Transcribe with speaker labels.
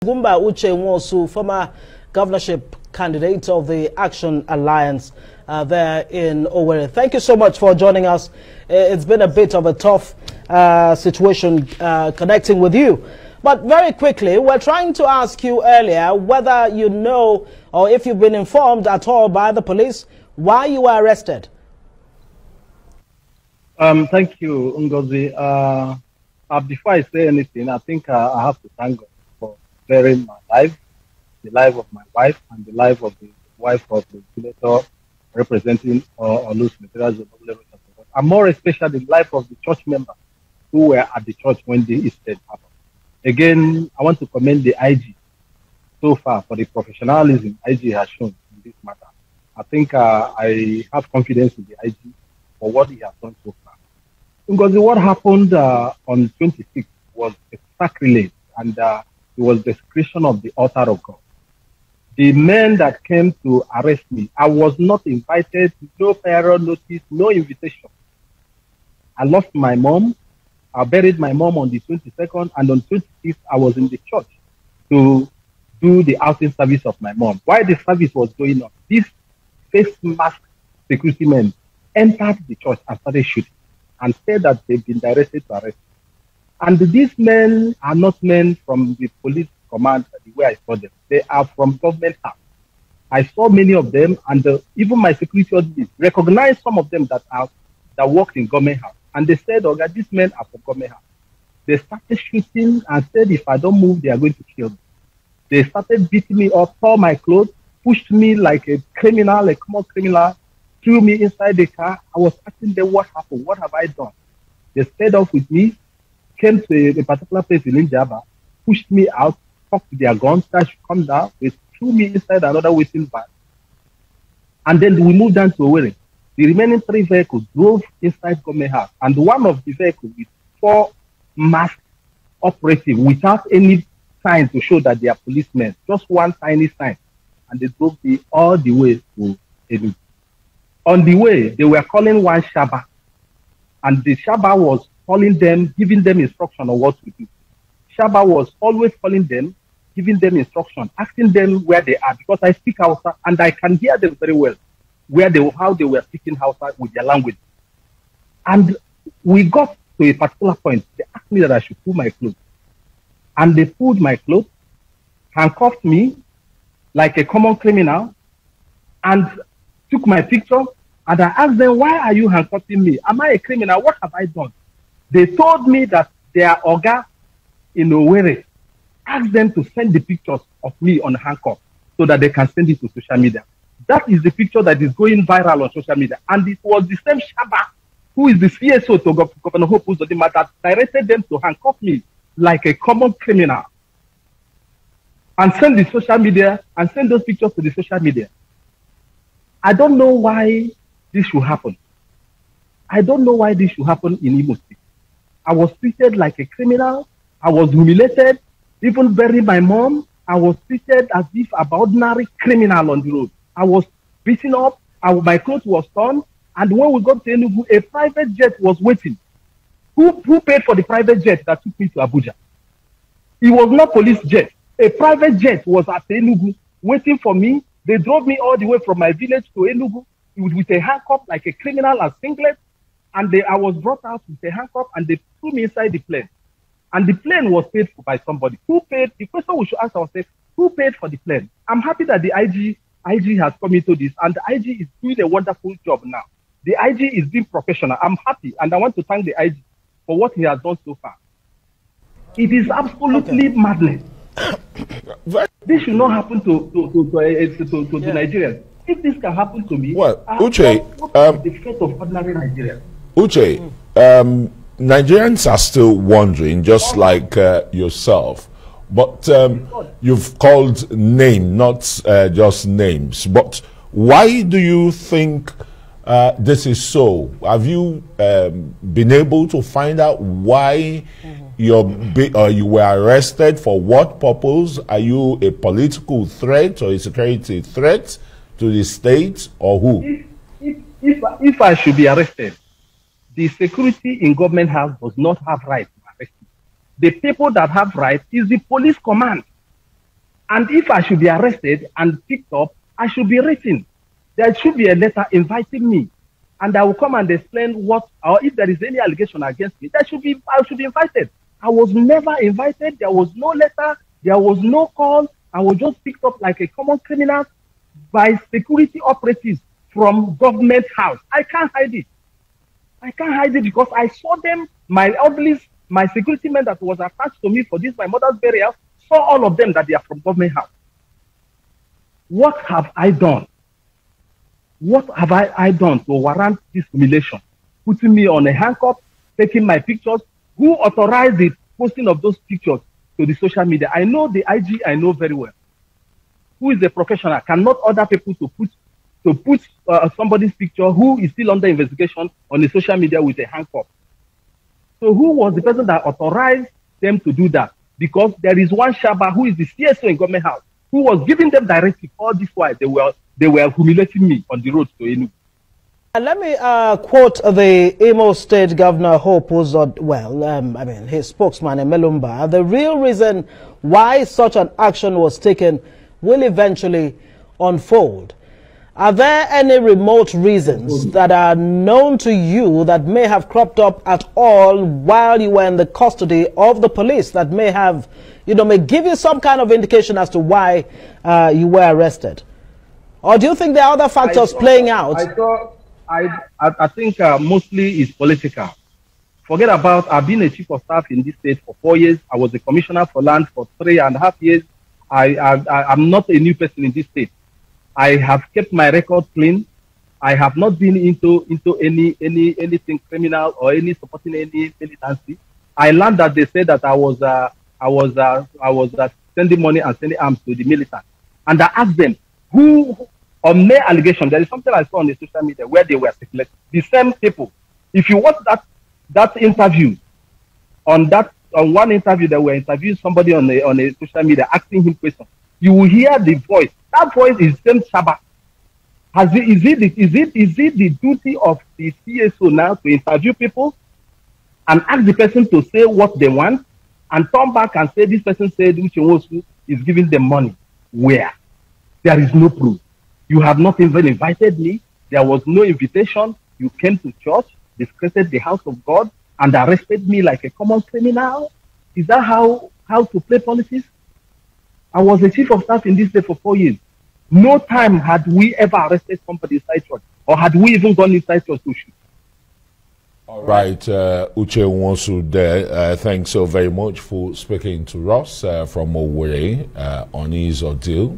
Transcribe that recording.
Speaker 1: Ugumba Uche Nwosu, former governorship candidate of the Action Alliance there in Owerri. Thank you so much for joining us. It's been a bit of a tough situation connecting with you. But very quickly, we're trying to ask you earlier whether you know or if you've been informed at all by the police why you were arrested.
Speaker 2: Thank you, Ngozi. Before I say anything, I think I have to thank God for sparing my life, the life of my wife, and the life of the wife of the senator representing Olus Materials. And more especially the life of the church members who were at the church when the incident happened. Again, I want to commend the IG so far for the professionalism IG has shown in this matter. I think I have confidence in the IG for what he has done so far. Because what happened on 26th was a sacrilege, and it was desecration of the altar of God. The men that came to arrest me, I was not invited, no prior notice, no invitation. I lost my mom. I buried my mom on the 22nd, and on 26th, I was in the church to do the outing service of my mom. While the service was going on, these face mask security men entered the church and started shooting and said that they've been directed to arrest me. And these men are not men from the police command, the way I saw them. They are from government house. I saw many of them, and even my security authorities recognized some of them that worked in government house. And they said, "Oh God, these men are from government house." They started shooting and said, "If I don't move, they are going to kill me." They started beating me up, tore my clothes, pushed me like a criminal, a common criminal, threw me inside the car. I was asking them, "What happened? What have I done?" They stayed off with me, came to a particular place in Njaba, pushed me out, talked to their guns, that should come down. They threw me inside another waiting van. And then we moved down to Owerri. The remaining 3 vehicles drove inside government house, and one of the vehicles with 4 masked operatives without any sign to show that they are policemen, just one tiny sign, and they drove me all the way to Enugu. On the way, they were calling one Shaba, and the Shaba was calling them, giving them instruction on what to do. Shaba was always calling them, giving them instruction, asking them where they are, because I speak Hausa and I can hear them very well, how they were speaking Hausa with their language. And we got to a particular point. They asked me that I should pull my clothes. And they pulled my clothes, handcuffed me like a common criminal, and took my picture. And I asked them, "Why are you handcuffing me? Am I a criminal? What have I done?" They told me that their Oga in Owerri asked them to send the pictures of me on handcuff so that they can send it to social media. That is the picture that is going viral on social media. And it was the same Shaba, who is the CSO to Governor Hope Uzodinma, that directed them to handcuff me like a common criminal and send the social media and send those pictures to the social media. I don't know why this should happen. I don't know why this should happen in Imo State. I was treated like a criminal. I was humiliated. Even buried my mom. I was treated as if an ordinary criminal on the road. I was beaten up, my clothes was torn, and when we got to Enugu, a private jet was waiting. Who paid for the private jet that took me to Abuja? It was not police jet. A private jet was at Enugu waiting for me. They drove me all the way from my village to Enugu with a handcuff like a criminal and singlet, and I was brought out with a handcuff, and they threw me inside the plane. And the plane was paid for by somebody. Who paid? The question we should ask ourselves, who paid for the plane? I'm happy that the IG has come into this, and the IG is doing a wonderful job now. The IG is being professional. I'm happy, and I want to thank the IG for what he has done so far. It is absolutely madness. This should not happen to Nigerians. If this can happen to me,
Speaker 3: well, Uche,
Speaker 2: the fate of ordinary Nigerians.
Speaker 3: Uche, Nigerians are still wondering, just like yourself. But you've called name, not just names. But why do you think this is so? Have you been able to find out why you were arrested? For what purpose? Are you a political threat or a security threat to the state, or who?
Speaker 2: If I should be arrested, the security in government house does not have right to arrest me. The people that have right is the police command. And if I should be arrested and picked up, I should be written. There should be a letter inviting me. And I will come and explain what, or if there is any allegation against me, I should be invited. I was never invited. There was no letter. There was no call. I was just picked up like a common criminal by security operatives from government house. I can't hide it. I can't hide it because I saw them, my security men that was attached to me for this, my mother's burial, saw all of them that they are from government house. What have I done? What have I done to warrant this humiliation? Putting me on a handcuff, taking my pictures. Who authorized the posting of those pictures to the social media? I know the IG, I know very well. Who is a professional, cannot order people to put somebody's picture who is still under investigation on the social media with a handcuff. So who was the person that authorized them to do that? Because there is one Shaba who is the CSO in government house who was giving them directive all this while they were humiliating me on the road to Enugu.
Speaker 1: And let me quote the Imo State Governor Hope Uzod, his spokesman, Emelumba. The real reason why such an action was taken will eventually unfold. Are there any remote reasons that are known to you that may have cropped up at all while you were in the custody of the police that may have, may give you some kind of indication as to why you were arrested? Or do you think there are other factors playing out?
Speaker 2: I think mostly it's political. Forget about, I've been a chief of staff in this state for 4 years. I was a commissioner for land for 3.5 years. I'm not a new person in this state. I have kept my record clean. I have not been into anything criminal or any supporting any militancy. I learned that they said that I was sending money and sending arms to the militants. And I asked them, who, on their allegation, there is something I saw on the social media where they were circulating. The same people. If you watch that interview, on one interview they were interviewing somebody on a social media asking him questions, you will hear the voice. That voice is same Shaba. Is it the duty of the CSO now to interview people and ask the person to say what they want and turn back and say this person said Uche Nwosu is giving them money? Where? There is no proof. You have not even invited me. There was no invitation. You came to church, disgraced the house of God, and arrested me like a common criminal. Is that how to play politics? I was the chief of staff in this state for 4 years. No time had we ever arrested somebody inside church, or had we even gone inside church to shoot.
Speaker 3: All right, Uche Nwosu there. Thanks so very much for speaking to us from Owerri on his ordeal.